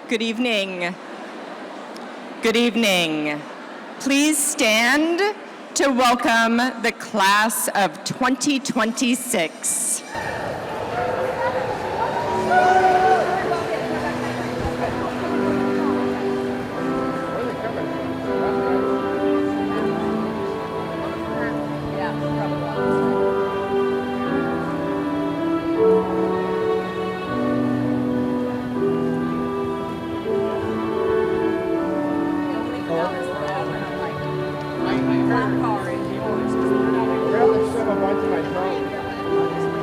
Good evening. Good evening. Please stand to welcome the class of 2026.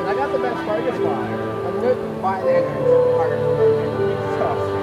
I got the best parking spot. I'm good to buy there and park.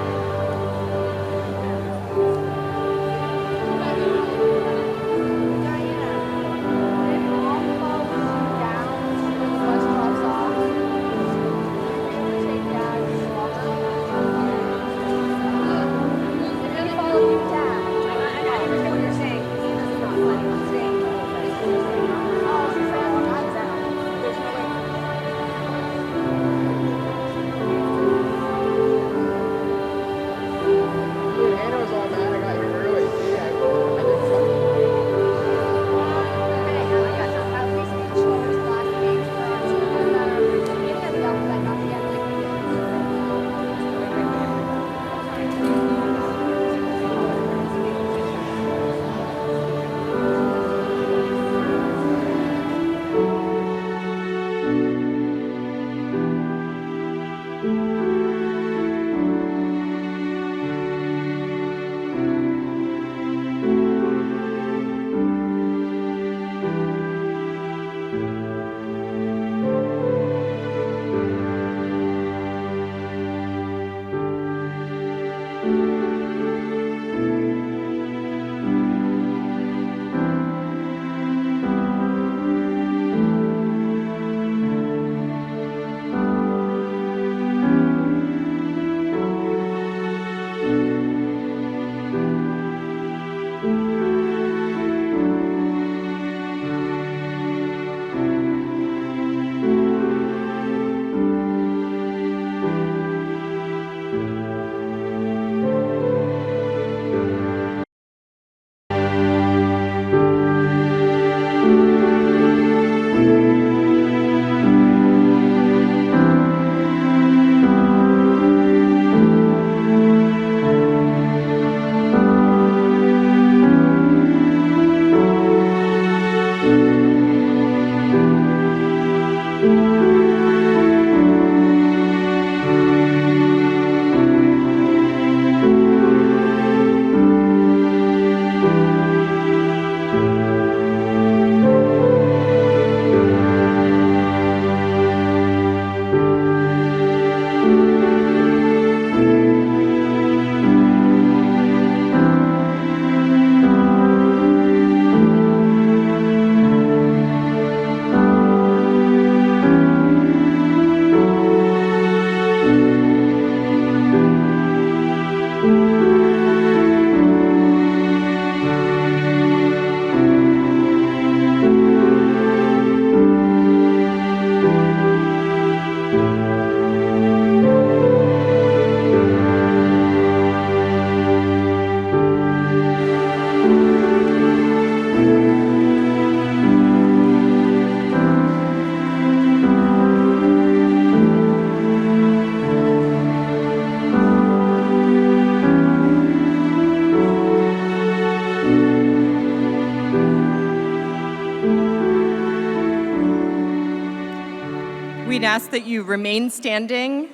We'd ask that you remain standing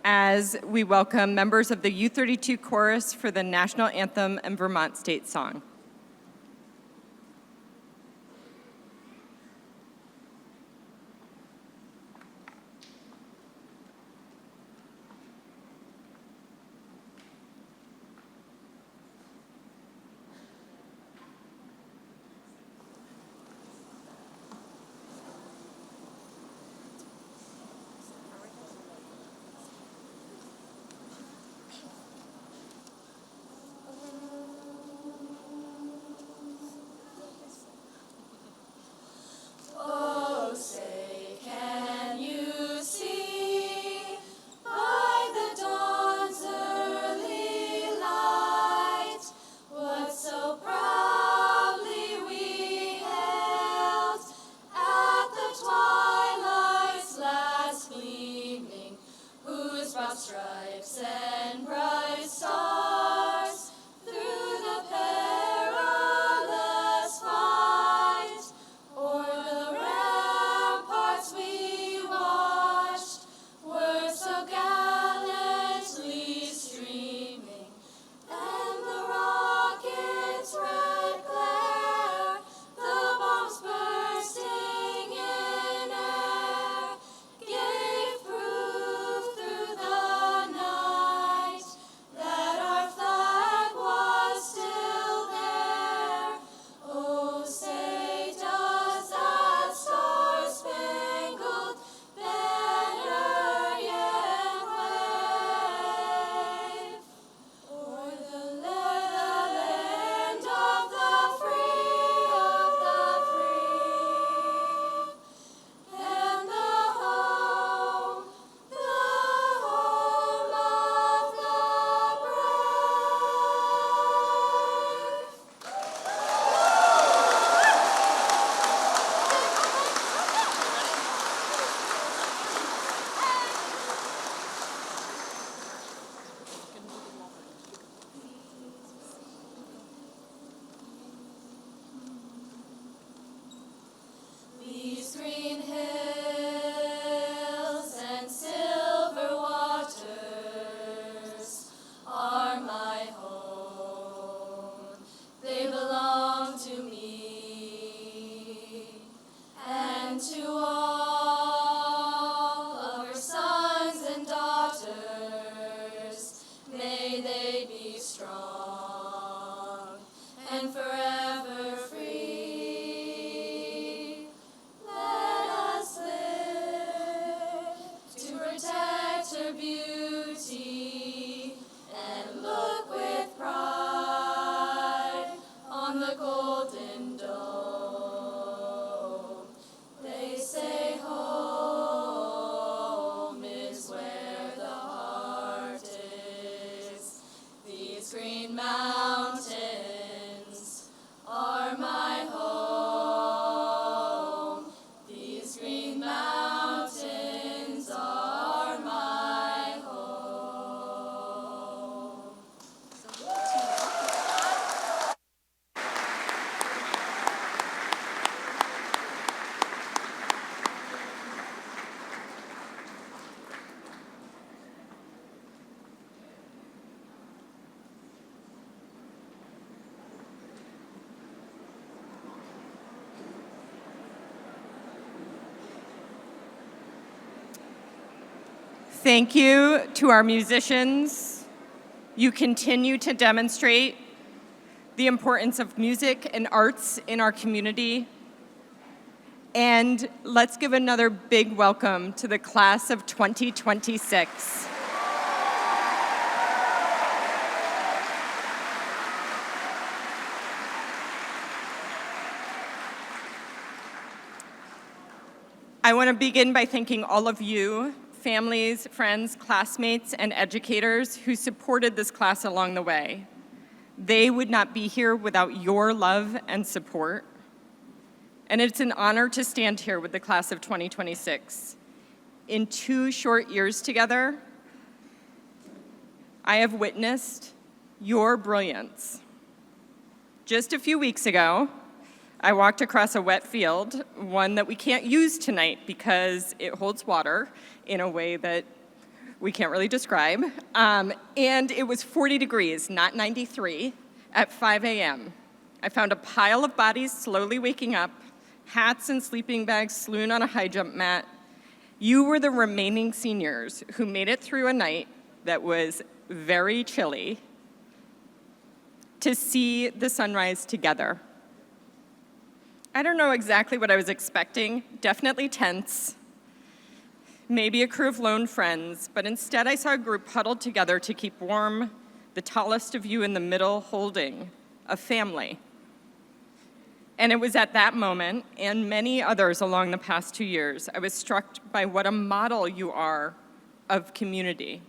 as we welcome members of the U-32 chorus for the national anthem and Vermont state song. Stripes and bright stars through the perilous fight, o'er the ramparts we watched, were so gallantly streaming, and the rocket's red glare, the bombs bursting in air, gave proof through the night that our flag was still there. Oh, say does that star-spangled banner yet wave o'er the land of the free, and the home of the brave. These green hills and silver waters are my home. They belong to me and to all of her sons and daughters. May they be strong and forever free. Let us live to protect her beauty and look with pride on the golden dome. They say home is where the heart is. These green mountains are my home. These green mountains are my home. Thank you to our musicians. You continue to demonstrate the importance of music and arts in our community. And let's give another big welcome to the class of 2026. I want to begin by thanking all of you, families, friends, classmates, and educators who supported this class along the way. They would not be here without your love and support. And it's an honor to stand here with the class of 2026. In 2 short years together, I have witnessed your brilliance. Just a few weeks ago, I walked across a wet field, one that we can't use tonight because it holds water in a way that we can't really describe. And it was 40 degrees, not 93, at 5 a.m. I found a pile of bodies slowly waking up, hats and sleeping bags strewn on a high jump mat. You were the remaining seniors who made it through a night that was very chilly to see the sunrise together. I don't know exactly what I was expecting, definitely tense, maybe a crew of lone friends, but instead I saw a group huddled together to keep warm, the tallest of you in the middle holding a family. And it was at that moment, and many others along the past 2 years, I was struck by what a model you are of community.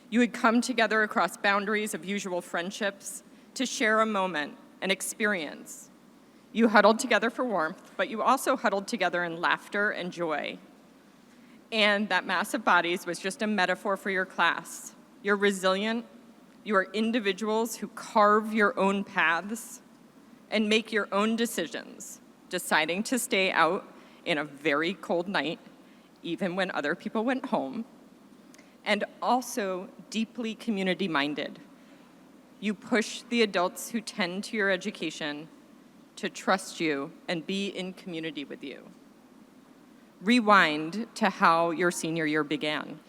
You had come together across boundaries of usual friendships to share a moment, an experience. You huddled together for warmth, but you also huddled together in laughter and joy. And that mass of bodies was just a metaphor for your class. You're resilient, you are individuals who carve your own paths and make your own decisions, deciding to stay out in a very cold night, even when other people went home, and also deeply community-minded. You push the adults who tend to your education to trust you and be in community with you. Rewind to how your senior year began.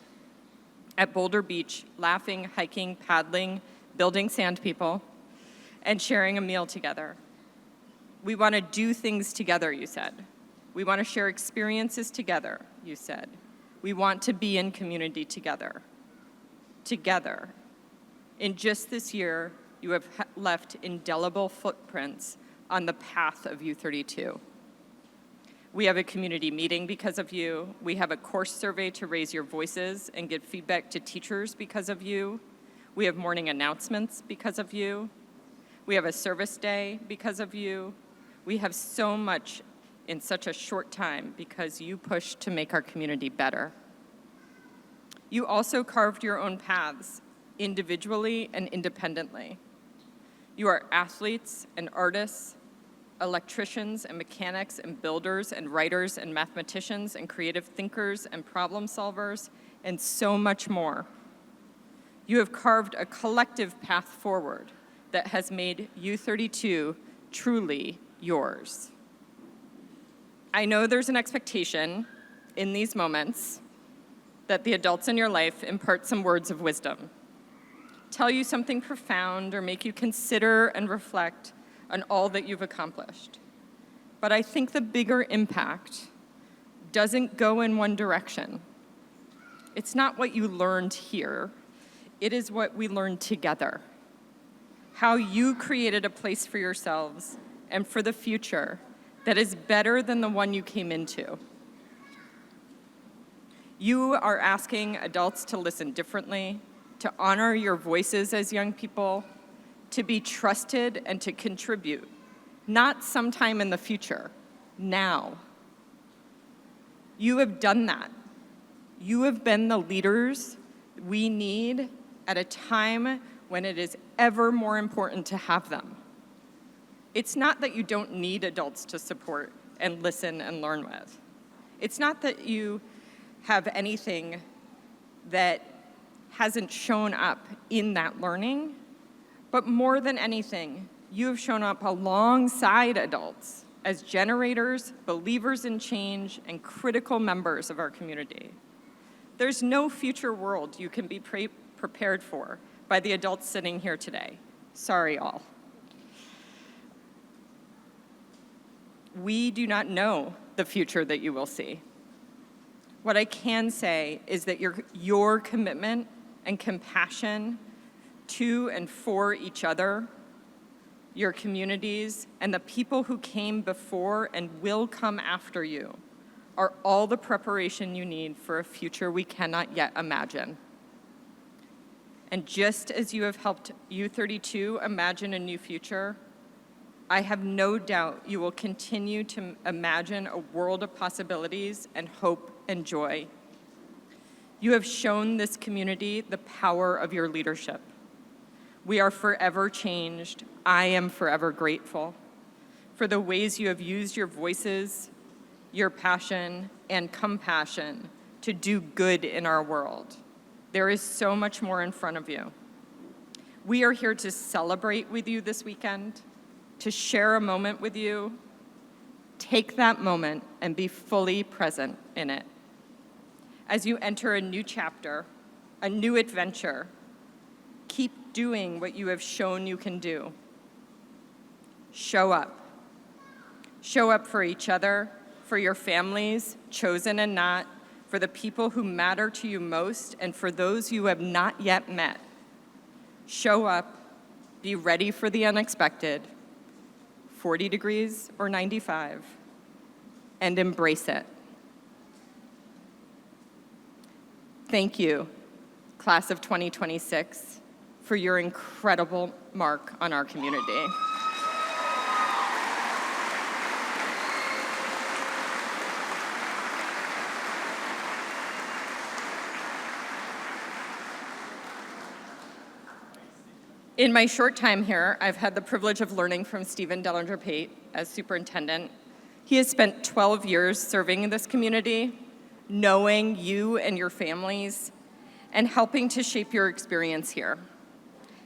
At Boulder Beach, laughing, hiking, paddling, building sand people, and sharing a meal together. We want to do things together, you said. We want to share experiences together, you said. We want to be in community together. Together. In just this year, you have left indelible footprints on the path of U-32. We have a community meeting because of you. We have a course survey to raise your voices and give feedback to teachers because of you. We have morning announcements because of you. We have a service day because of you. We have so much in such a short time because you pushed to make our community better. You also carved your own paths, individually and independently. You are athletes and artists, electricians and mechanics and builders and writers and mathematicians and creative thinkers and problem solvers and so much more. You have carved a collective path forward that has made U-32 truly yours. I know there's an expectation in these moments that the adults in your life impart some words of wisdom, tell you something profound, or make you consider and reflect on all that you've accomplished. But I think the bigger impact doesn't go in one direction. It's not what you learned here, it is what we learned together. How you created a place for yourselves and for the future that is better than the one you came into. You are asking adults to listen differently, to honor your voices as young people, to be trusted and to contribute, not sometime in the future, now. You have done that. You have been the leaders we need at a time when it is ever more important to have them. It's not that you don't need adults to support and listen and learn with. It's not that you have anything that hasn't shown up in that learning, but more than anything, you have shown up alongside adults as generators, believers in change, and critical members of our community. There's no future world you can be prepared for by the adults sitting here today. Sorry, all. We do not know the future that you will see. What I can say is that your commitment and compassion to and for each other, your communities, and the people who came before and will come after you are all the preparation you need for a future we cannot yet imagine. And just as you have helped U-32 imagine a new future, I have no doubt you will continue to imagine a world of possibilities and hope and joy. You have shown this community the power of your leadership. We are forever changed. I am forever grateful. for the ways you have used your voices, your passion, and compassion to do good in our world. There is so much more in front of you. We are here to celebrate with you this weekend, to share a moment with you. Take that moment and be fully present in it. As you enter a new chapter, a new adventure, keep doing what you have shown you can do. Show up. Show up for each other, for your families, chosen and not, for the people who matter to you most, and for those you have not yet met. Show up, be ready for the unexpected, 40 degrees or 95, and embrace it. Thank you, class of 2026, for your incredible mark on our community. In my short time here, I've had the privilege of learning from Stephen Dellinger-Pate as superintendent. He has spent 12 years serving this community, knowing you and your families, and helping to shape your experience here.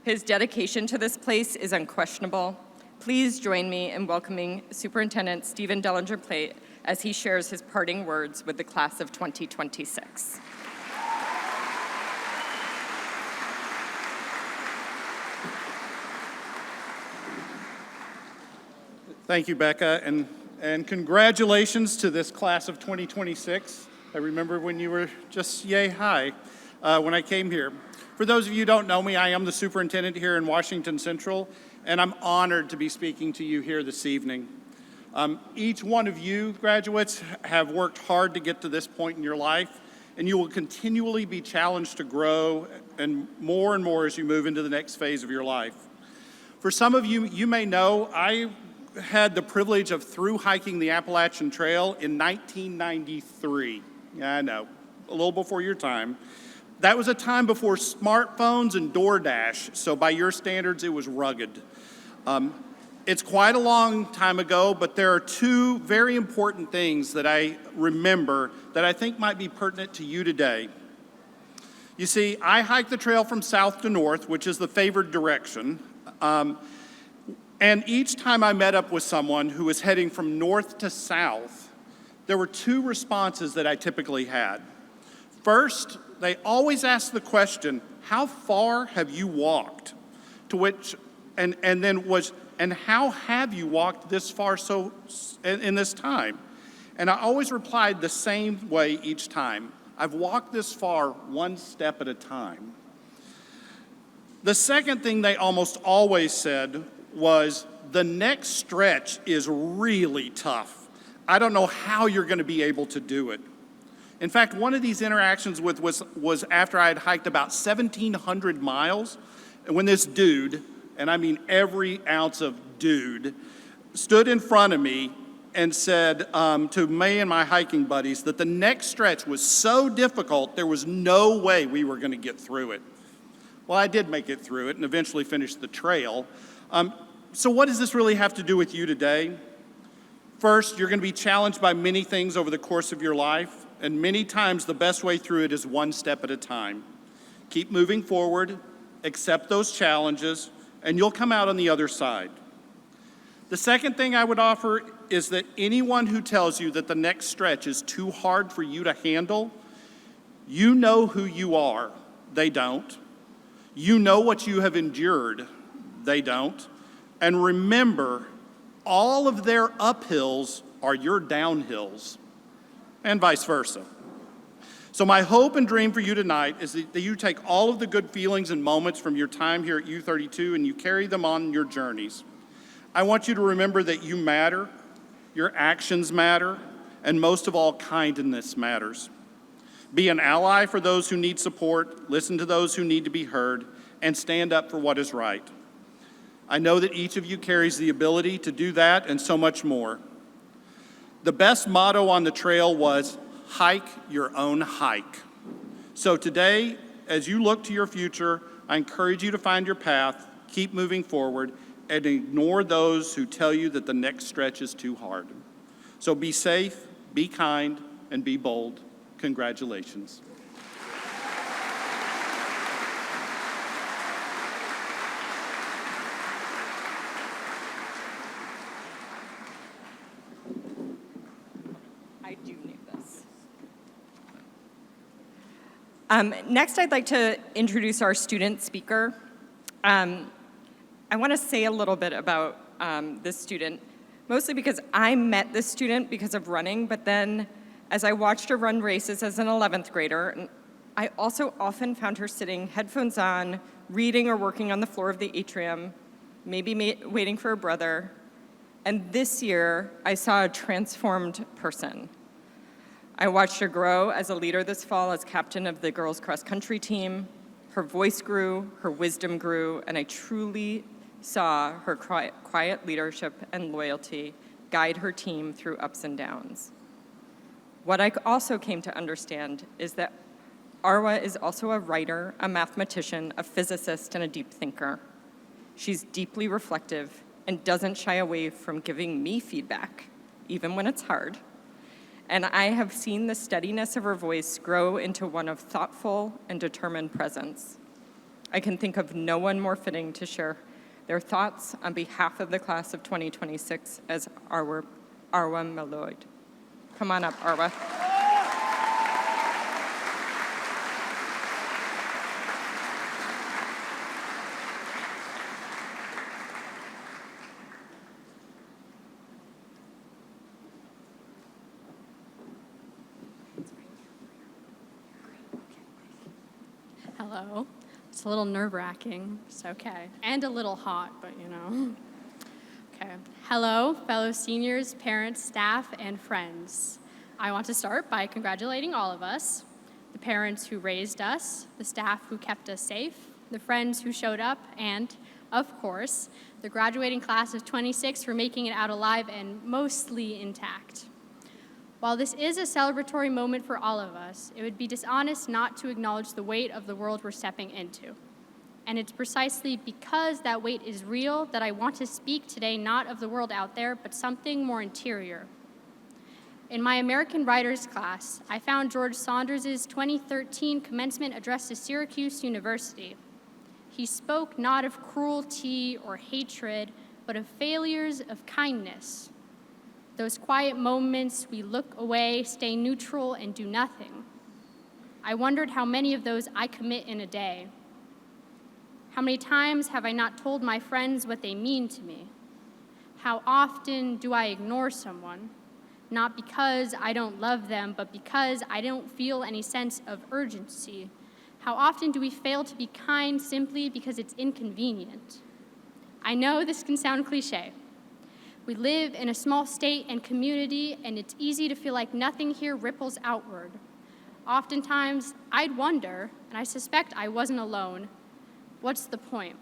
His dedication to this place is unquestionable. Please join me in welcoming Superintendent Stephen Dellinger-Pate as he shares his parting words with the class of 2026. Thank you, Becca, and congratulations to this class of 2026. I remember when you were just yay high when I came here. For those of you who don't know me, I am the superintendent here in Washington Central, and I'm honored to be speaking to you here this evening. Each one of you graduates have worked hard to get to this point in your life, and you will continually be challenged to grow and more as you move into the next phase of your life. For some of you, you may know, I had the privilege of through hiking the Appalachian Trail in 1993. Yeah, I know, a little before your time. That was a time before smartphones and DoorDash, so by your standards, it was rugged. It's quite a long time ago, but there are two very important things that I remember that I think might be pertinent to you today. You see, I hiked the trail from south to north, which is the favored direction. And each time I met up with someone who was heading from north to south, there were two responses that I typically had. First, they always asked the question, how far have you walked? To which, and how have you walked this far in this time? And I always replied the same way each time. I've walked this far one step at a time. The second thing they almost always said was, the next stretch is really tough. I don't know how you're going to be able to do it. In fact, one of these interactions was after I had hiked about 1,700 miles, and when this dude, and I mean every ounce of dude, stood in front of me and said to me and my hiking buddies that the next stretch was so difficult there was no way we were going to get through it. Well, I did make it through it and eventually finished the trail. So what does this really have to do with you today? First, you're going to be challenged by many things over the course of your life, and many times the best way through it is one step at a time. Keep moving forward, accept those challenges, and you'll come out on the other side. The second thing I would offer is that anyone who tells you that the next stretch is too hard for you to handle, you know who you are. They don't. You know what you have endured. They don't. And remember, all of their uphills are your downhills, and vice versa. So my hope and dream for you tonight is that you take all of the good feelings and moments from your time here at U-32 and you carry them on your journeys. I want you to remember that you matter, your actions matter, and most of all, kindness matters. Be an ally for those who need support, listen to those who need to be heard, and stand up for what is right. I know that each of you carries the ability to do that and so much more. The best motto on the trail was, hike your own hike. So today, as you look to your future, I encourage you to find your path, keep moving forward, and ignore those who tell you that the next stretch is too hard. So be safe, be kind, and be bold. Congratulations. I do need this. Next, I'd like to introduce our student speaker. I want to say a little bit about this student, mostly because I met this student because of running, but then as I watched her run races as an 11th grader, I also often found her sitting, headphones on, reading or working on the floor of the atrium, maybe waiting for her brother. And this year, I saw a transformed person. I watched her grow as a leader this fall as captain of the girls' cross-country team. Her voice grew, her wisdom grew, and I truly saw her quiet leadership and loyalty guide her team through ups and downs. What I also came to understand is that Arwa is also a writer, a mathematician, a physicist, and a deep thinker. She's deeply reflective and doesn't shy away from giving me feedback, even when it's hard. And I have seen the steadiness of her voice grow into one of thoughtful and determined presence. I can think of no one more fitting to share their thoughts on behalf of the class of 2026 as Arwa Meloid. Come on up, Arwa. Hello. It's a little nerve-wracking. It's okay. And a little hot, but you know. Okay. Hello, fellow seniors, parents, staff, and friends. I want to start by congratulating all of us, the parents who raised us, the staff who kept us safe, the friends who showed up, and, of course, the graduating class of 26 for making it out alive and mostly intact. While this is a celebratory moment for all of us, it would be dishonest not to acknowledge the weight of the world we're stepping into. And it's precisely because that weight is real that I want to speak today not of the world out there, but something more interior. In my American Writers class, I found George Saunders' 2013 commencement address to Syracuse University. He spoke not of cruelty or hatred, but of failures of kindness. Those quiet moments we look away, stay neutral, and do nothing. I wondered how many of those I commit in a day. How many times have I not told my friends what they mean to me? How often do I ignore someone, not because I don't love them, but because I don't feel any sense of urgency? How often do we fail to be kind simply because it's inconvenient? I know this can sound cliche. We live in a small state and community, and it's easy to feel like nothing here ripples outward. Oftentimes, I'd wonder, and I suspect I wasn't alone, what's the point?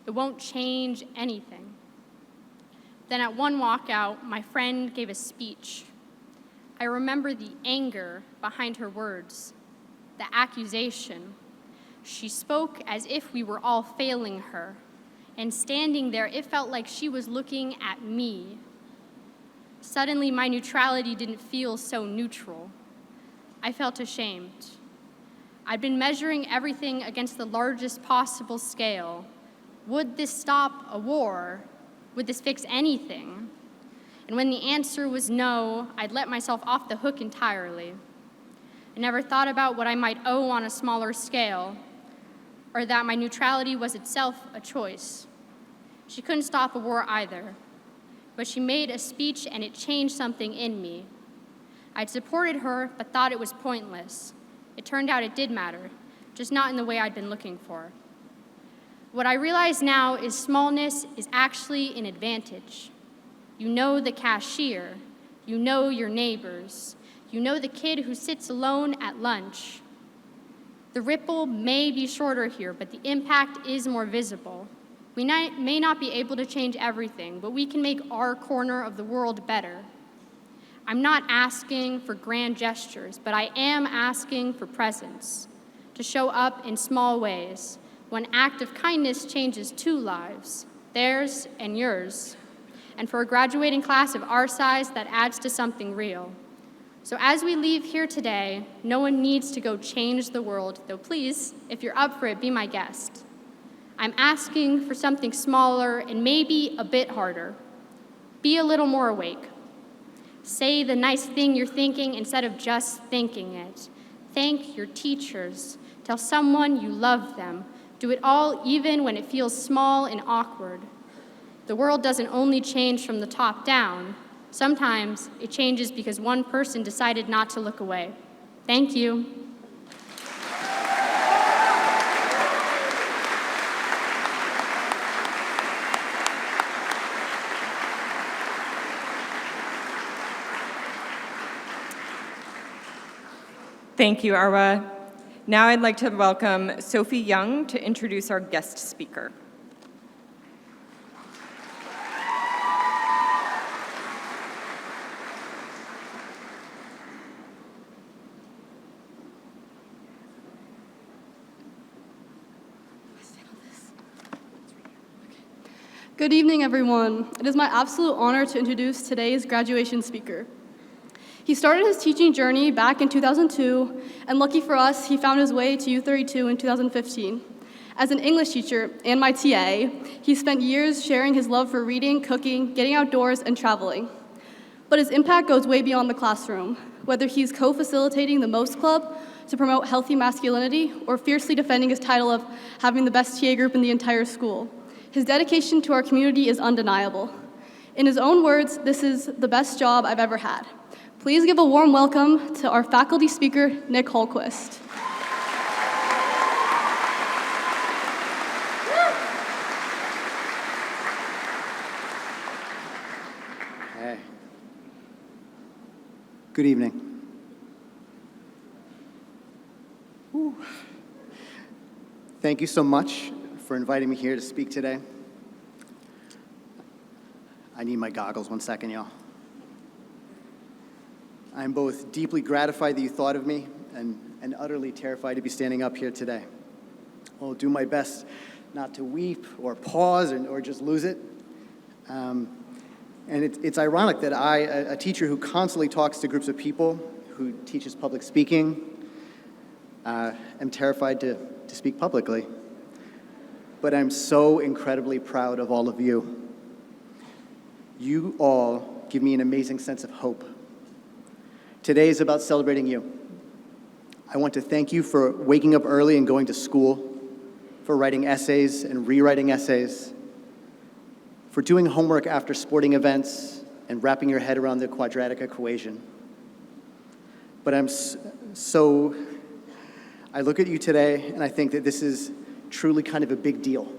It won't change anything. Then at one walkout, my friend gave a speech. I remember the anger behind her words, the accusation. She spoke as if we were all failing her. And standing there, it felt like she was looking at me. Suddenly, my neutrality didn't feel so neutral. I felt ashamed. I'd been measuring everything against the largest possible scale. Would this stop a war? Would this fix anything? And when the answer was no, I'd let myself off the hook entirely. I never thought about what I might owe on a smaller scale, or that my neutrality was itself a choice. She couldn't stop a war either, but she made a speech and it changed something in me. I'd supported her, but thought it was pointless. It turned out it did matter, just not in the way I'd been looking for. What I realize now is smallness is actually an advantage. You know the cashier, you know your neighbors, you know the kid who sits alone at lunch. The ripple may be shorter here, but the impact is more visible. We may not be able to change everything, but we can make our corner of the world better. I'm not asking for grand gestures, but I am asking for presence, to show up in small ways. One act of kindness changes 2 lives. theirs and yours. And for a graduating class of our size, that adds to something real. So as we leave here today, no one needs to go change the world, though please, if you're up for it, be my guest. I'm asking for something smaller and maybe a bit harder. Be a little more awake. Say the nice thing you're thinking instead of just thinking it. Thank your teachers. Tell someone you love them. Do it all even when it feels small and awkward. The world doesn't only change from the top down. Sometimes it changes because one person decided not to look away. Thank you. Thank you, Arwa. Now I'd like to welcome Sophie Young to introduce our guest speaker. Good evening, everyone. It is my absolute honor to introduce today's graduation speaker. He started his teaching journey back in 2002, and lucky for us, he found his way to U-32 in 2015. As an English teacher and my TA, he spent years sharing his love for reading, cooking, getting outdoors, and traveling. But his impact goes way beyond the classroom, whether he's co-facilitating the MOST Club to promote healthy masculinity or fiercely defending his title of having the best TA group in the entire school. His dedication to our community is undeniable. In his own words, this is the best job I've ever had. Please give a warm welcome to our faculty speaker, Nick Holquist. Hey. Good evening. Whew. Thank you so much for inviting me here to speak today. I need my goggles, 1 second, y'all. I'm both deeply gratified that you thought of me and utterly terrified to be standing up here today. I'll do my best not to weep or pause or just lose it. And it's ironic that I, a teacher who constantly talks to groups of people, who teaches public speaking, am terrified to speak publicly. But I'm so incredibly proud of all of you. You all give me an amazing sense of hope. Today is about celebrating you. I want to thank you for waking up early and going to school, for writing essays and rewriting essays, for doing homework after sporting events and wrapping your head around the quadratic equation. But I look at you today and I think that this is truly kind of a big deal.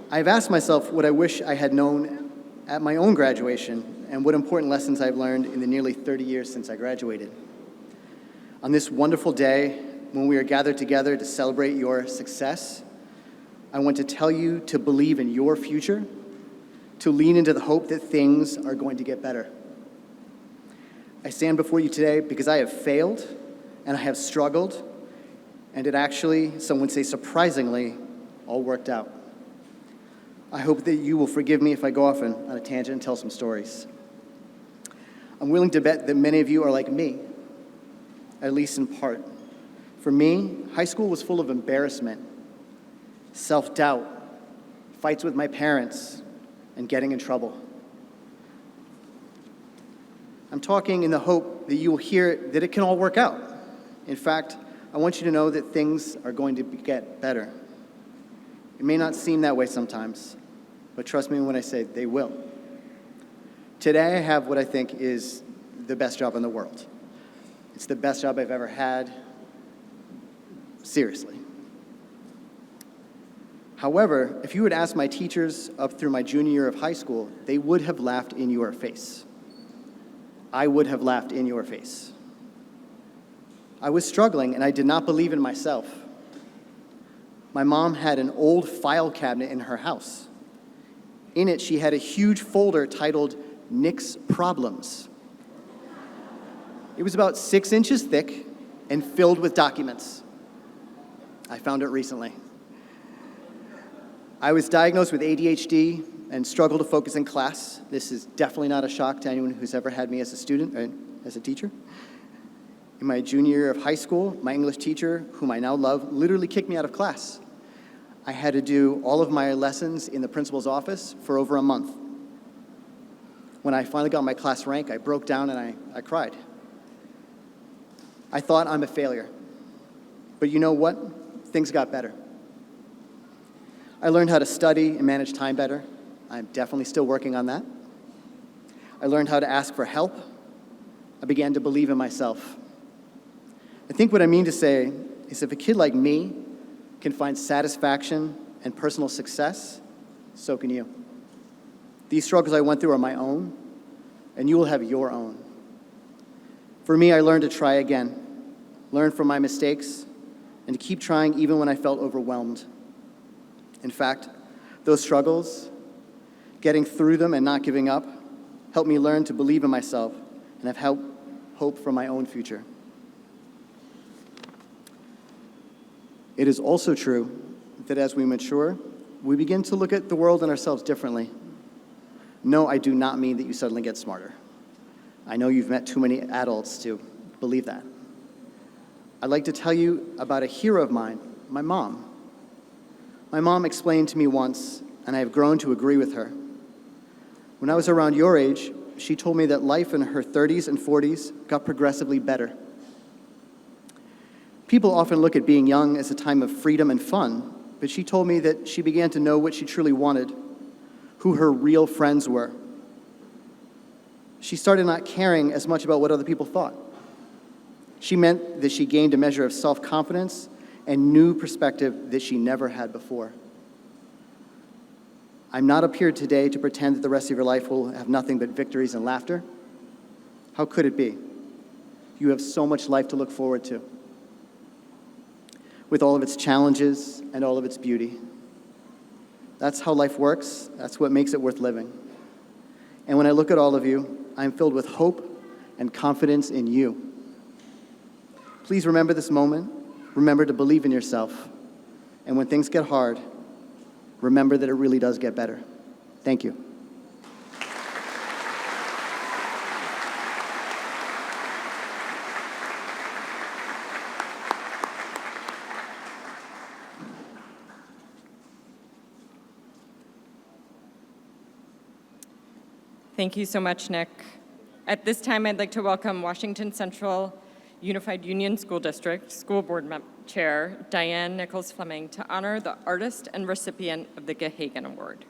I've asked myself what I wish I had known at my own graduation and what important lessons I've learned in the nearly 30 years since I graduated. On this wonderful day, when we are gathered together to celebrate your success, I want to tell you to believe in your future, to lean into the hope that things are going to get better. I stand before you today because I have failed and I have struggled, and it actually, some would say surprisingly, all worked out. I hope that you will forgive me if I go off on a tangent and tell some stories. I'm willing to bet that many of you are like me, at least in part. For me, high school was full of embarrassment, self-doubt, fights with my parents, and getting in trouble. I'm talking in the hope that you will hear that it can all work out. In fact, I want you to know that things are going to get better. It may not seem that way sometimes, but trust me when I say they will. Today I have what I think is the best job in the world. It's the best job I've ever had, seriously. However, if you had asked my teachers up through my junior year of high school, they would have laughed in your face. I would have laughed in your face. I was struggling and I did not believe in myself. My mom had an old file cabinet in her house. In it, she had a huge folder titled Nick's Problems. It was about 6 inches thick and filled with documents. I found it recently. I was diagnosed with ADHD and struggled to focus in class. This is definitely not a shock to anyone who's ever had me as a student or as a teacher. In my junior year of high school, my English teacher, whom I now love, literally kicked me out of class. I had to do all of my lessons in the principal's office for over a month. When I finally got my class rank, I broke down and I cried. I thought I'm a failure. But you know what? Things got better. I learned how to study and manage time better. I'm definitely still working on that. I learned how to ask for help. I began to believe in myself. I think what I mean to say is if a kid like me can find satisfaction and personal success, so can you. These struggles I went through are my own, and you will have your own. For me, I learned to try again, learn from my mistakes, and to keep trying even when I felt overwhelmed. In fact, those struggles, getting through them and not giving up, helped me learn to believe in myself and have hope for my own future. It is also true that as we mature, we begin to look at the world and ourselves differently. No, I do not mean that you suddenly get smarter. I know you've met too many adults to believe that. I'd like to tell you about a hero of mine, my mom. My mom explained to me once, and I have grown to agree with her. When I was around your age, she told me that life in her 30s and 40s got progressively better. People often look at being young as a time of freedom and fun, but she told me that she began to know what she truly wanted, who her real friends were. She started not caring as much about what other people thought. She meant that she gained a measure of self-confidence and new perspective that she never had before. I'm not up here today to pretend that the rest of your life will have nothing but victories and laughter. How could it be? You have so much life to look forward to, with all of its challenges and all of its beauty. That's how life works. That's what makes it worth living. And when I look at all of you, I'm filled with hope and confidence in you. Please remember this moment. Remember to believe in yourself. And when things get hard, remember that it really does get better. Thank you. Thank you so much, Nick. At this time, I'd like to welcome Washington Central Unified Union School District School Board Chair Diane Nichols Fleming to honor the artist and recipient of the Gahagan Award.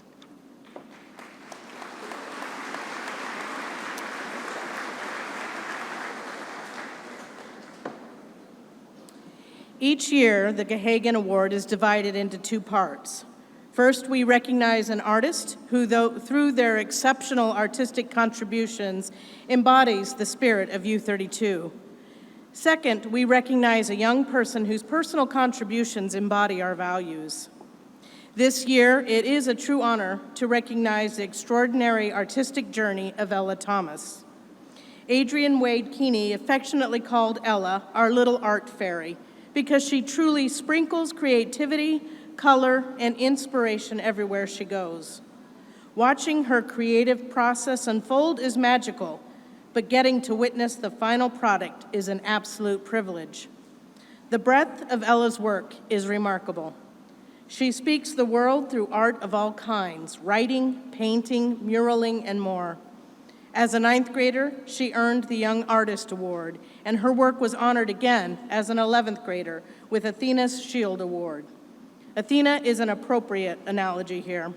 Each year, the Gahagan Award is divided into two parts. First, we recognize an artist who, through their exceptional artistic contributions, embodies the spirit of U-32. Second, we recognize a young person whose personal contributions embody our values. This year, it is a true honor to recognize the extraordinary artistic journey of Ella Thomas. Adrian Wade Keeney affectionately called Ella our little art fairy because she truly sprinkles creativity, color, and inspiration everywhere she goes. Watching her creative process unfold is magical, but getting to witness the final product is an absolute privilege. The breadth of Ella's work is remarkable. She speaks the world through art of all kinds, writing, painting, muraling, and more. As a 9th grader, she earned the Young Artist Award, and her work was honored again as an 11th grader with Athena's Shield Award. Athena is an appropriate analogy here.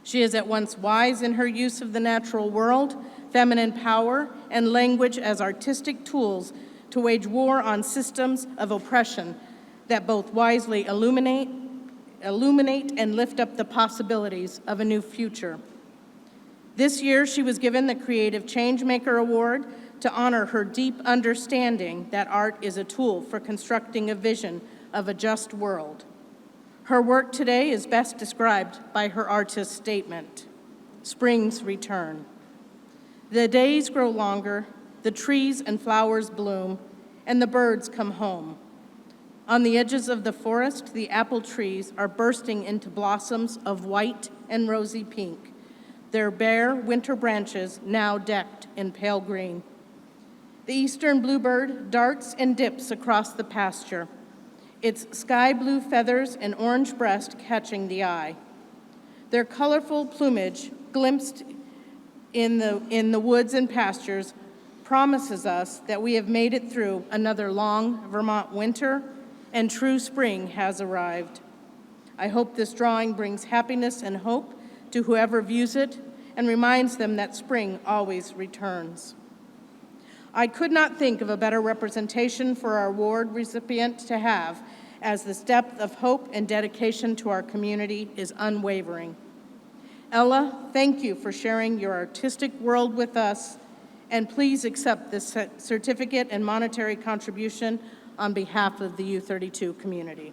She is at once wise in her use of the natural world, feminine power, and language as artistic tools to wage war on systems of oppression that both wisely illuminate and lift up the possibilities of a new future. This year, she was given the Creative Changemaker Award to honor her deep understanding that art is a tool for constructing a vision of a just world. Her work today is best described by her artist's statement, "Spring's return." The days grow longer, the trees and flowers bloom, and the birds come home. On the edges of the forest, the apple trees are bursting into blossoms of white and rosy pink, their bare winter branches now decked in pale green. The eastern bluebird darts and dips across the pasture, its sky blue feathers and orange breast catching the eye. Their colorful plumage, glimpsed in the woods and pastures, promises us that we have made it through another long Vermont winter and true spring has arrived. I hope this drawing brings happiness and hope to whoever views it and reminds them that spring always returns. I could not think of a better representation for our award recipient to have, as this depth of hope and dedication to our community is unwavering. Ella, thank you for sharing your artistic world with us, and please accept this certificate and monetary contribution on behalf of the U-32 community.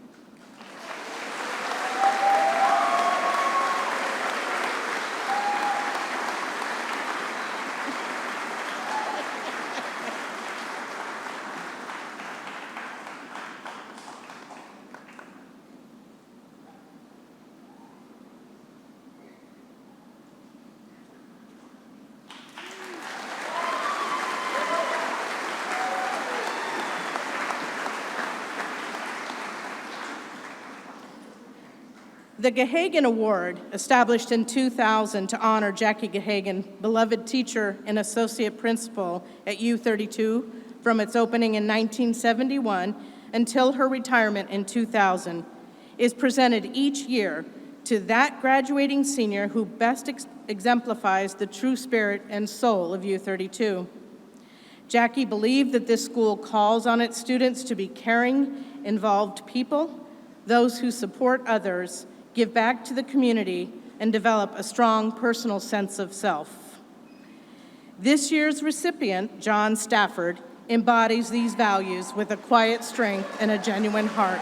The Gahagan Award, established in 2000 to honor Jackie Gahagan, beloved teacher and associate principal at U-32 from its opening in 1971 until her retirement in 2000, is presented each year to that graduating senior who best exemplifies the true spirit and soul of U-32. Jackie believed that this school calls on its students to be caring, involved people, those who support others, give back to the community, and develop a strong personal sense of self. This year's recipient, John Stafford, embodies these values with a quiet strength and a genuine heart.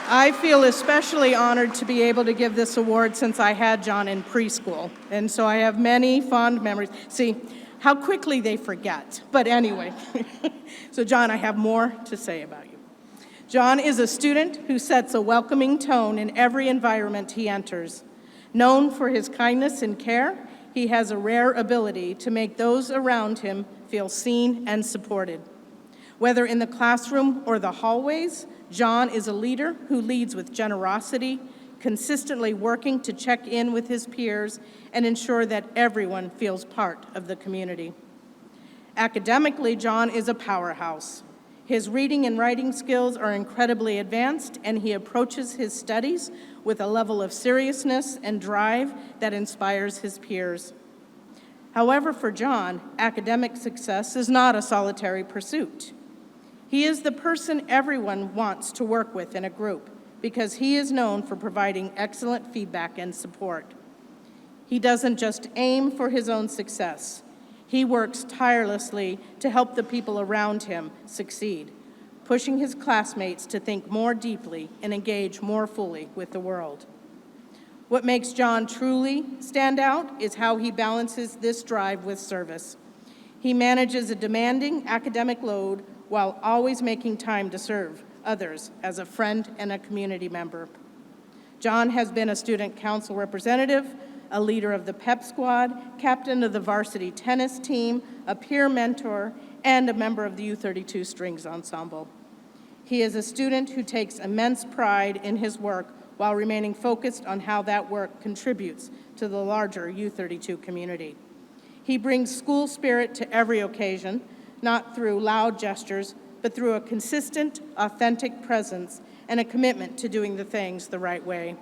I feel especially honored to be able to give this award since I had John in preschool, and so I have many fond memories. See, how quickly they forget. But anyway, so John, I have more to say about you. John is a student who sets a welcoming tone in every environment he enters. Known for his kindness and care, he has a rare ability to make those around him feel seen and supported. Whether in the classroom or the hallways, John is a leader who leads with generosity, consistently working to check in with his peers and ensure that everyone feels part of the community. Academically, John is a powerhouse. His reading and writing skills are incredibly advanced, and he approaches his studies with a level of seriousness and drive that inspires his peers. However, for John, academic success is not a solitary pursuit. He is the person everyone wants to work with in a group, because he is known for providing excellent feedback and support. He doesn't just aim for his own success. He works tirelessly to help the people around him succeed, pushing his classmates to think more deeply and engage more fully with the world. What makes John truly stand out is how he balances this drive with service. He manages a demanding academic load while always making time to serve others as a friend and a community member. John has been a student council representative, a leader of the pep squad, captain of the varsity tennis team, a peer mentor, and a member of the U-32 strings ensemble. He is a student who takes immense pride in his work while remaining focused on how that work contributes to the larger U-32 community. He brings school spirit to every occasion, not through loud gestures, but through a consistent, authentic presence and a commitment to doing the things the right way.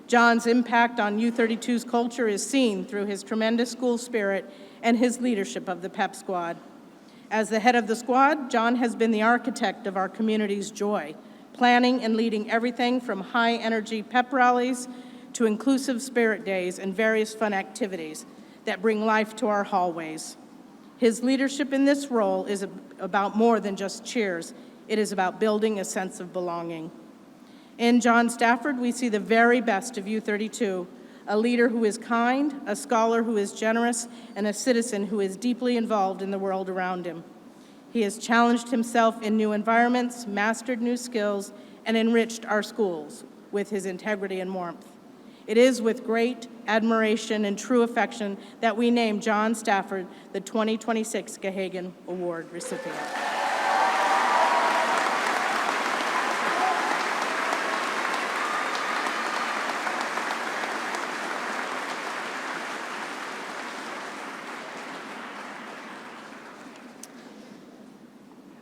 John's impact on U-32's culture is seen through his tremendous school spirit and his leadership of the pep squad. As the head of the squad, John has been the architect of our community's joy, planning and leading everything from high-energy pep rallies to inclusive spirit days and various fun activities that bring life to our hallways. His leadership in this role is about more than just cheers. It is about building a sense of belonging. In John Stafford, we see the very best of U-32, a leader who is kind, a scholar who is generous, and a citizen who is deeply involved in the world around him. He has challenged himself in new environments, mastered new skills, and enriched our schools with his integrity and warmth. It is with great admiration and true affection that we name John Stafford the 2026 Gahagan Award recipient.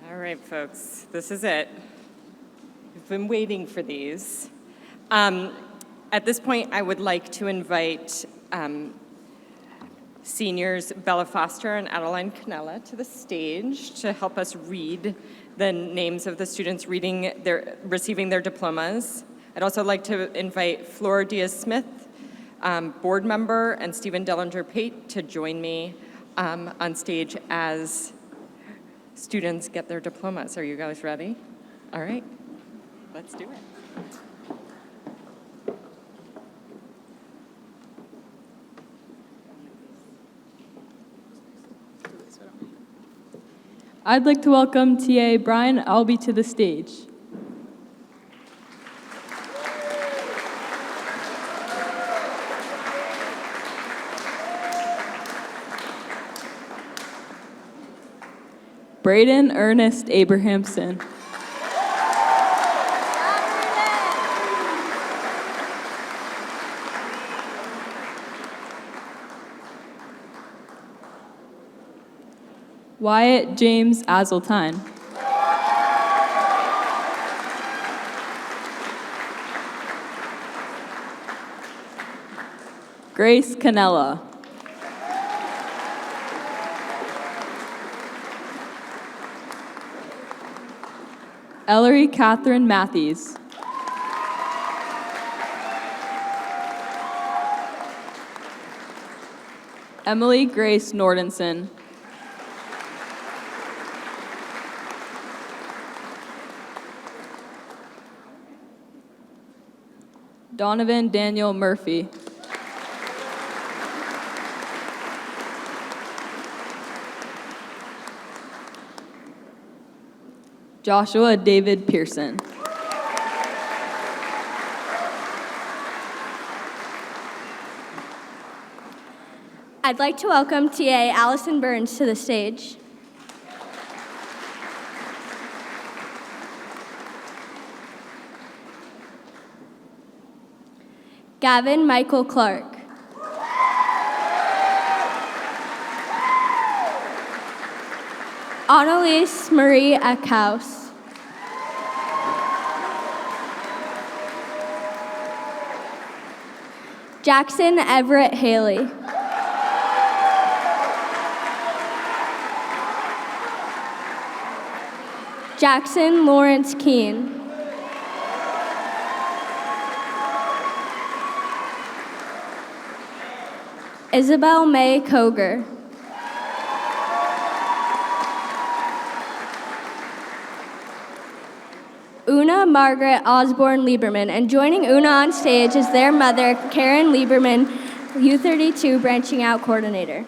All right, folks, this is it. We've been waiting for these. At this point, I would like to invite seniors Bella Foster and Adeline Canella to the stage to help us read the names of the students receiving their diplomas. I'd also like to invite Flora Diaz-Smith, board member, and Stephen Dellinger-Pate to join me on stage as students get their diplomas. Are you guys ready? All right, let's do it. I'd like to welcome TA Brian Albee to the stage. Braden Ernest Abrahamson. Wyatt James Azeltine. Grace Canella. Ellery Catherine Matthews. Emily Grace Nordenson. Donovan Daniel Murphy. Joshua David Pearson. I'd like to welcome TA Allison Burns to the stage. Gavin Michael Clark. Annalise Marie Eckhouse. Jackson Everett Haley. Jackson Lawrence Keene. Isabel May Koger. Una Margaret Osborne Lieberman, and joining Una on stage is their mother, Karen Lieberman, U-32 Branching Out Coordinator.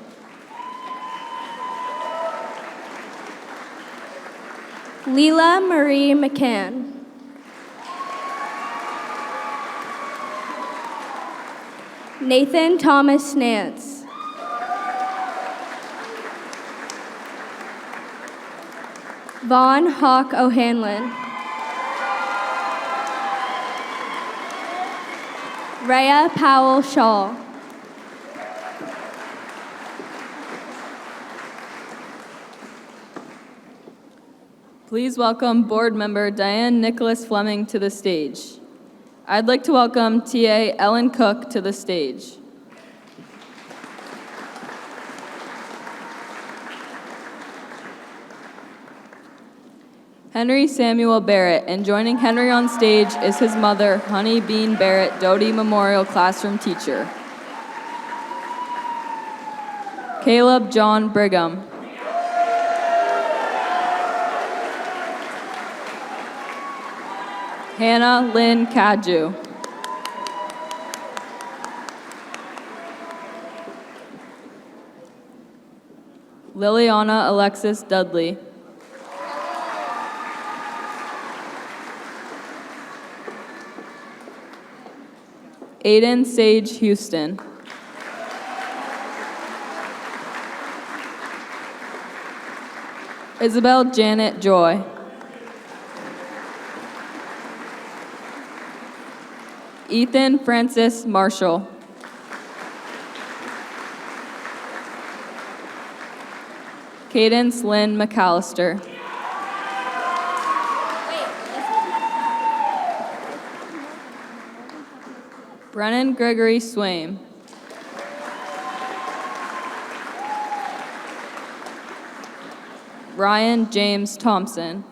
Leela Marie McCann. Nathan Thomas Nance. Vaughn Hawk O'Hanlon. Rhea Powell Shaw. Please welcome board member Diane Nicholas Fleming to the stage. I'd like to welcome TA Ellen Cook to the stage. Henry Samuel Barrett, and joining Henry on stage is his mother, Honey Bean Barrett, Doty Memorial Classroom teacher. Caleb John Brigham. Hannah Lynn Kaju. Liliana Alexis Dudley. Aiden Sage Houston. Isabel Janet Joy. Ethan Francis Marshall. Cadence Lynn McAllister. Brennan Gregory Swaim. Ryan James Thompson.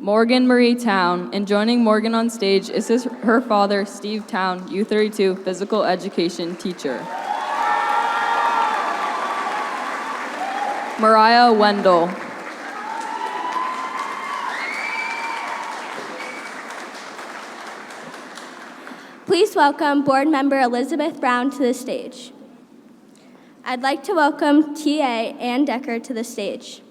Morgan Marie Town, and joining Morgan on stage is her father, Steve Town, U-32 physical education teacher. Mariah Wendell. Please welcome board member Elizabeth Brown to the stage. I'd like to welcome TA Ann Decker to the stage.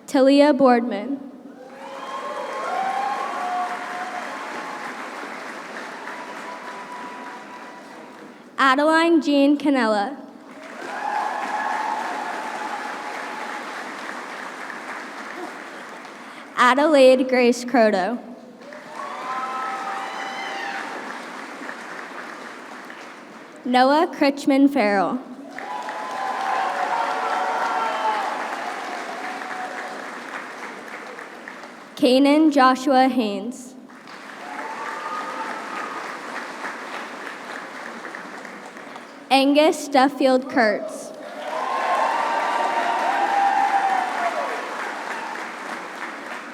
Talia Boardman. Adeline Jean Canella. Adelaide Grace Croto. Noah Critchman Farrell. Kanan Joshua Haynes. Angus Duffield Kurtz.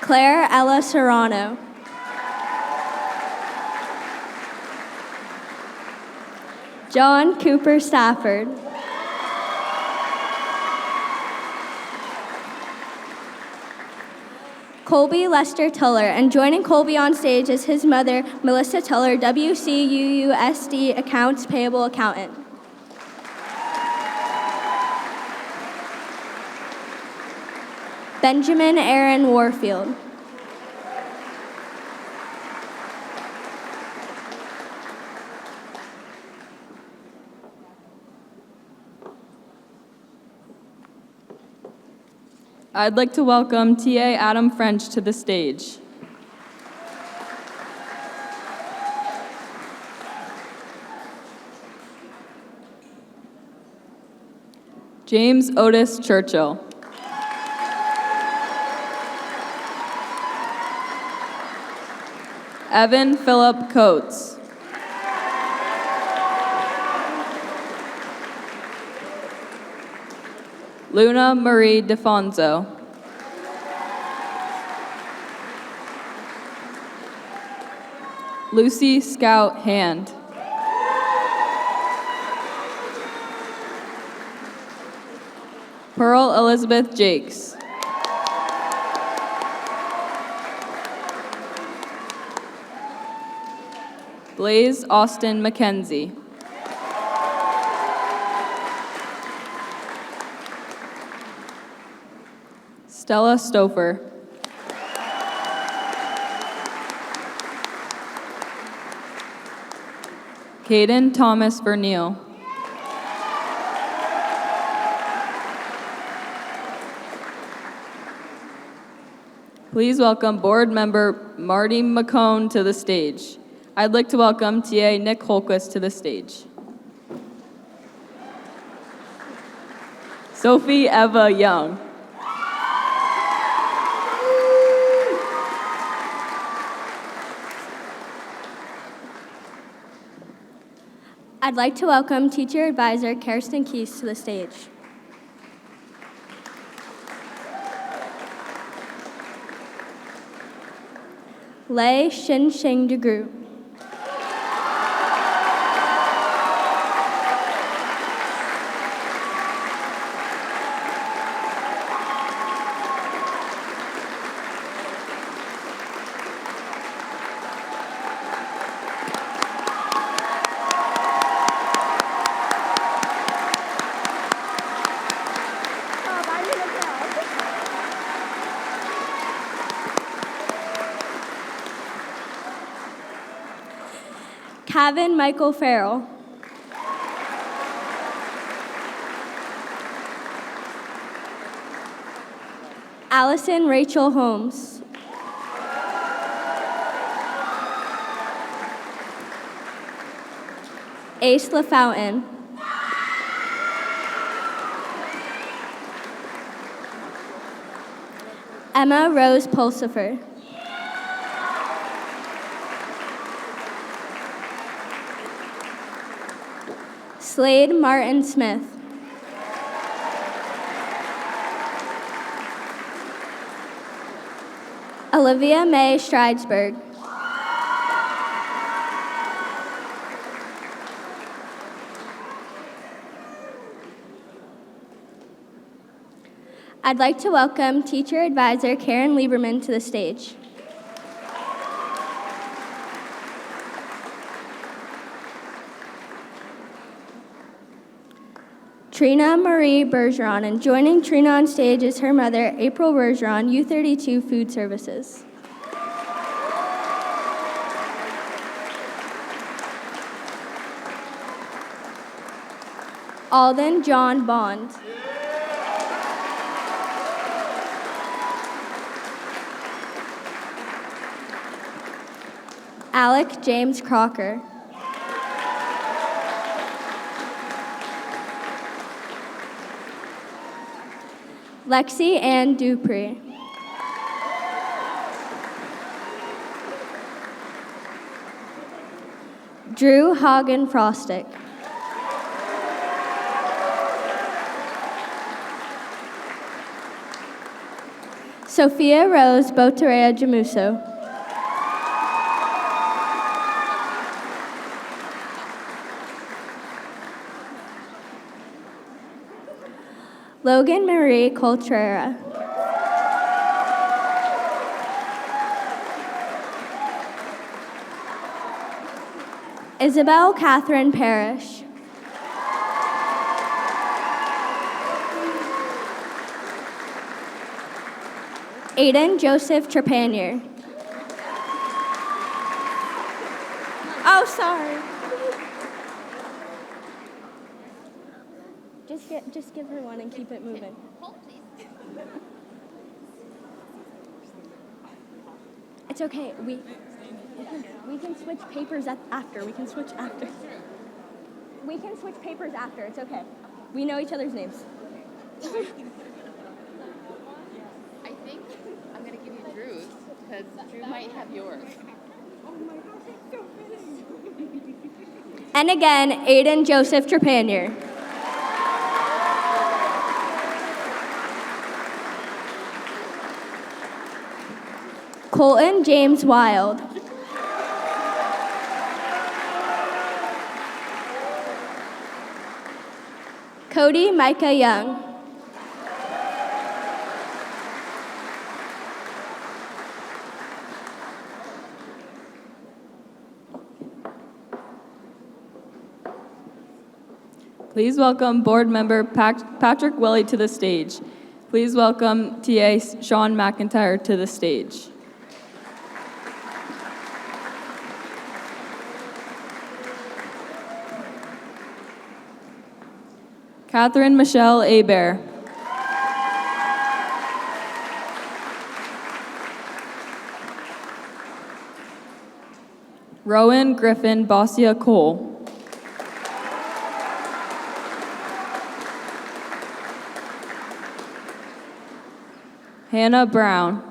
Claire Ella Serrano. John Cooper Stafford. Colby Lester Tuller, and joining Colby on stage is his mother, Melissa Tuller, WCUUSD Accounts Payable Accountant. Benjamin Aaron Warfield. I'd like to welcome TA Adam French to the stage. James Otis Churchill. Evan Philip Coates. Luna Marie DeFonso. Lucy Scout Hand. Pearl Elizabeth Jakes. Blaze Austin McKenzie. Stella Stouffer. Caden Thomas Verneal. Please welcome board member Marty McCone to the stage. I'd like to welcome TA Nick Holquist to the stage. Sophie Eva Young. I'd like to welcome teacher advisor Kirsten Keese to the stage. Lei Shin Shing DeGroot. Kevin Michael Farrell. Allison Rachel Holmes. Ace LaFountain. Emma Rose Pulsifer. Slade Martin Smith. Olivia May Stridesberg. I'd like to welcome Teacher Advisor Karen Lieberman to the stage. Trina Marie Bergeron, and joining Trina on stage is her mother, April Bergeron, U-32 Food Services. Alden John Bond. Alec James Crocker. Lexi Ann Dupree. Drew Hagen Frostick. Sophia Rose Boterea Jamuso. Logan Marie Coltrera. Isabel Catherine Parrish. Aiden Joseph Trepanier. Oh, sorry. Just give her one and keep it moving. It's okay. We can switch papers after. We can switch after. We can switch papers after. It's okay. We know each other's names. I think I'm going to give you Drew's because Drew might have yours. Oh my gosh, it's so pretty. And again, Aiden Joseph Trepanier. Colton James Wild. Cody Micah Young. Please welcome board member Patrick Welly to the stage. Please welcome TA Sean McIntyre to the stage. Catherine Michelle Hebert. Rowan Griffin Bossia Cole. Hannah Brown.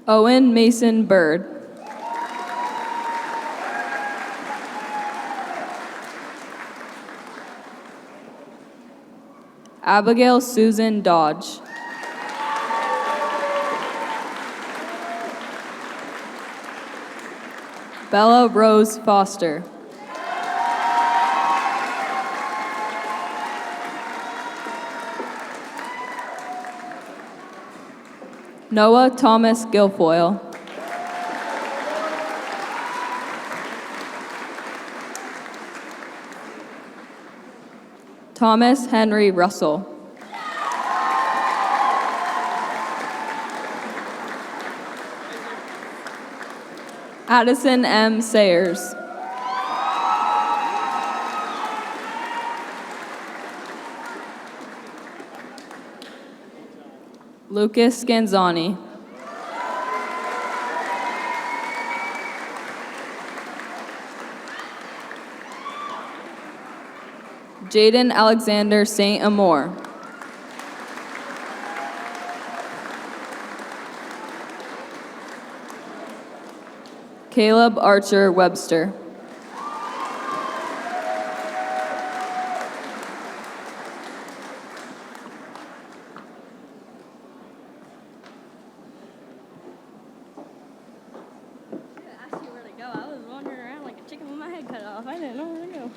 Owen Mason Bird. Abigail Susan Dodge. Bella Rose Foster. Noah Thomas Guilfoyle. Thomas Henry Russell. Addison M. Sayers. Lucas Scanzani. Jaden Alexander St. Amour. Caleb Archer Webster. I asked you where to go. I was wandering around like a chicken with my head cut off. I didn't know where to go.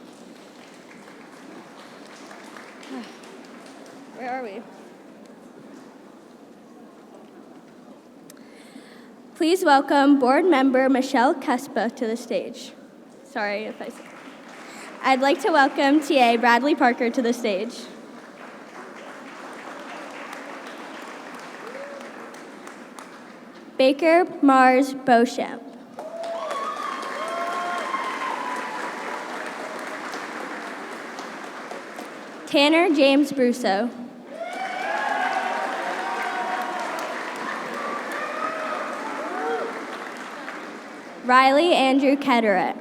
Where are we? Please welcome board member Michelle Cuspa to the stage. Sorry if I said. I'd like to welcome TA Bradley Parker to the stage. Baker Mars Beauchamp. Tanner James Brusso. Riley Andrew Ketteret.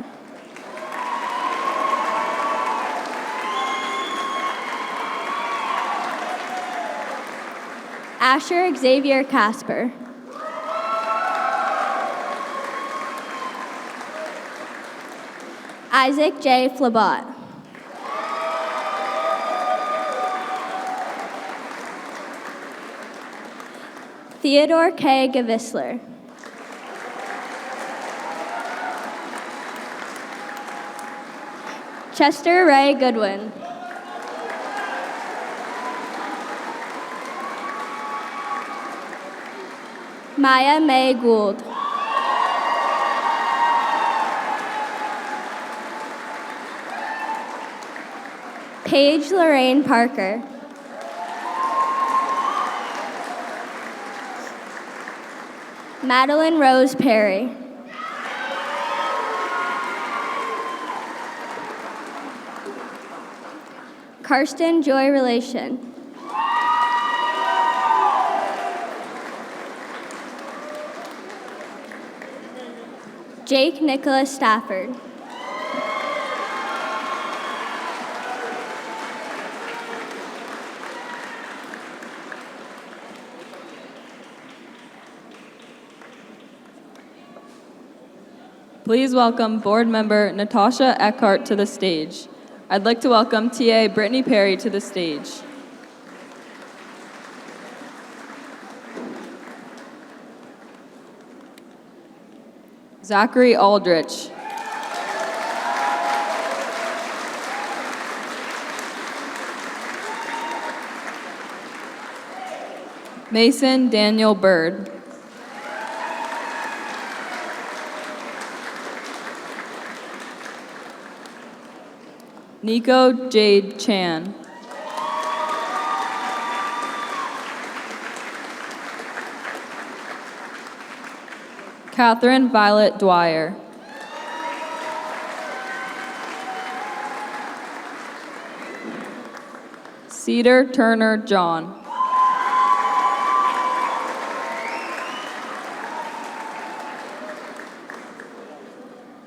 Asher Xavier Casper. Isaac J. Flabot. Theodore K. Gavisler. Chester Ray Goodwin. Maya May Gould. Paige Lorraine Parker. Madeline Rose Perry. Karsten Joy Relation. Jake Nicholas Stafford. Please welcome board member Natasha Eckhart to the stage. I'd like to welcome TA Brittany Perry to the stage. Zachary Aldrich. Mason Daniel Bird. Nico Jade Chan. Catherine Violet Dwyer. Cedar Turner John.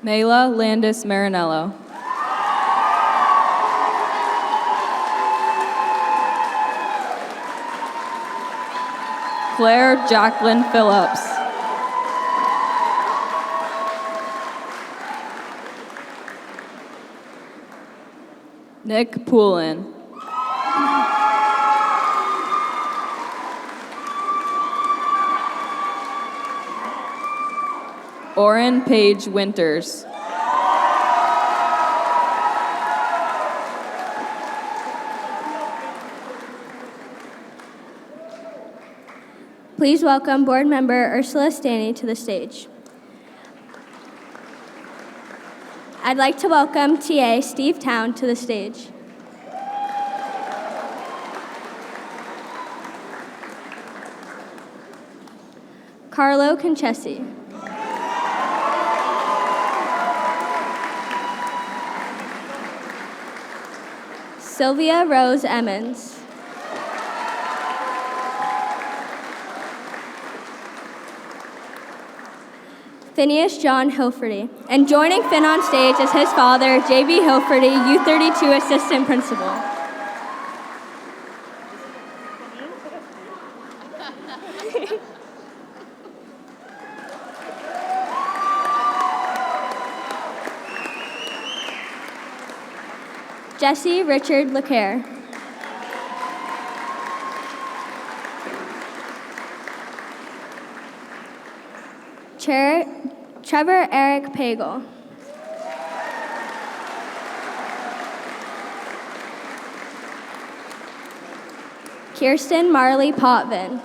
Mela Landis Marinello. Claire Jacqueline Phillips. Nick Poulin. Oren Page Winters. Please welcome board member Ursula Staney to the stage. I'd like to welcome TA Steve Town to the stage. Carlo Conchesi. Sylvia Rose Emmons. Phineas John Hilferty. And joining Finn on stage is his father, J.B. Hilferty, U-32 Assistant Principal. Jesse Richard LeCaire. Trevor Eric Pagel. Kirsten Marley Potvin.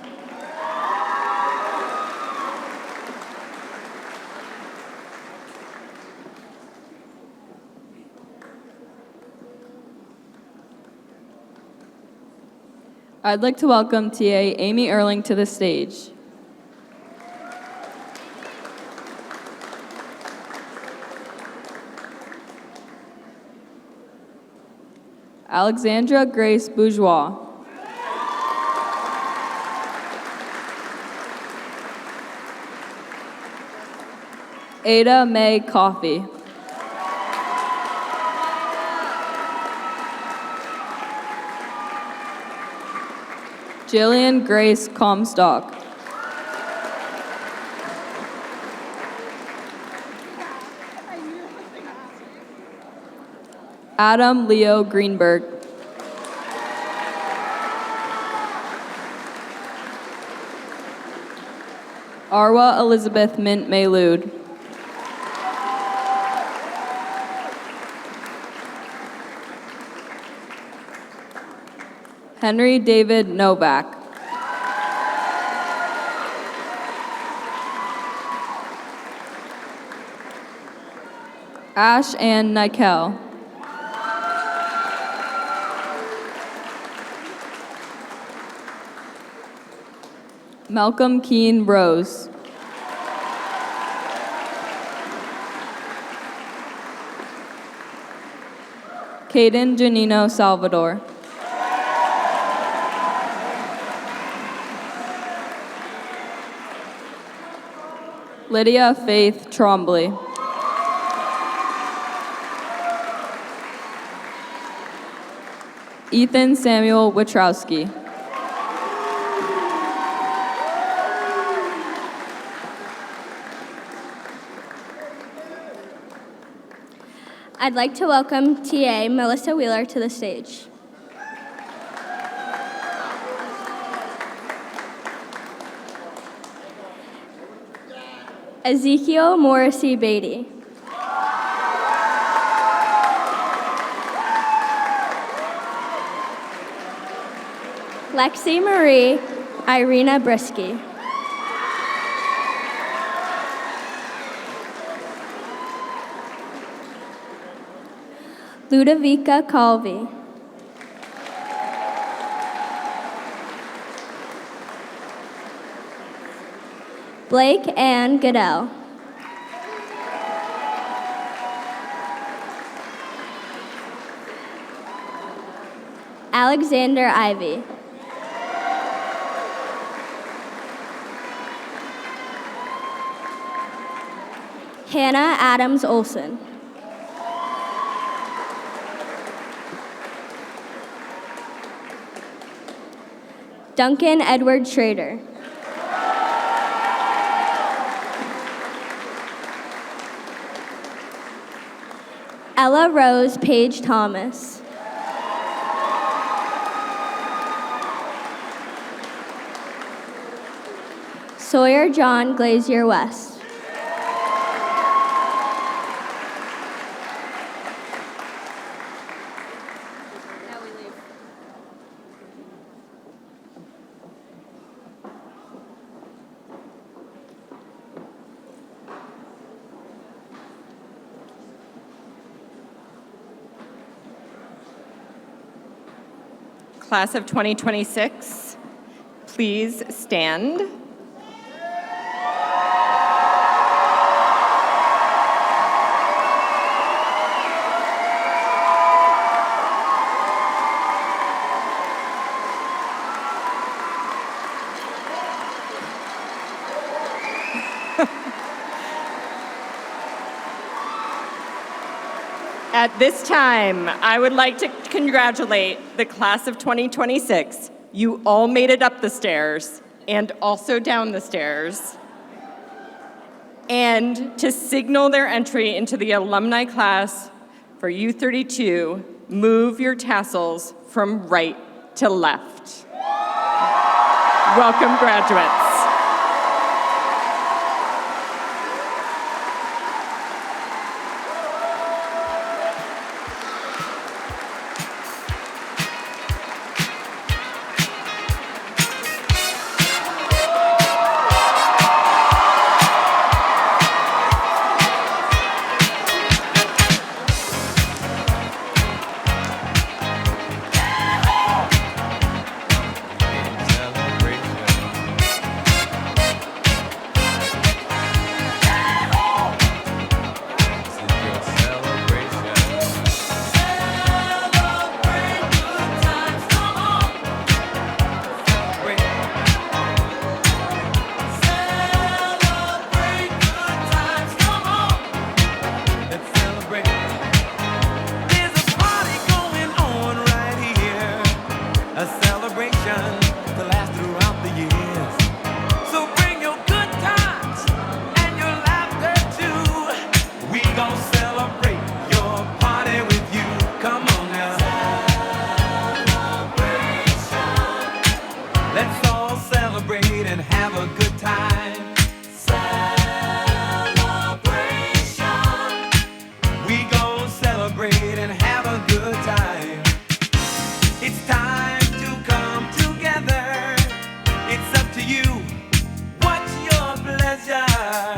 I'd like to welcome TA Amy Erling to the stage. Alexandra Grace Bourgeois. Ada Mae Coffey. Jillian Grace Comstock. Adam Leo Greenberg. Arwa Elizabeth Mint Maylood. Henry David Novak. Ash Ann Nikel. Malcolm Keane Rose. Caden Janino Salvador. Lydia Faith Trombley. Ethan Samuel Witrowski. I'd like to welcome TA Melissa Wheeler to the stage. Ezekiel Morrissey Beatty. Lexi Marie Irina Brisky. Ludovica Calvi. Blake Ann Goodell. Alexander Ivy. Hannah Adams Olson. Duncan Edward Schrader. Ella Rose Page Thomas. Sawyer John Glazier West. Now we leave. Class of 2026, please stand. At this time, I would like to congratulate the class of 2026. You all made it up the stairs and also down the stairs. And to signal their entry into the alumni class for U-32, move your tassels from right to left. Welcome, graduates. It's up to you. What's your pleasure?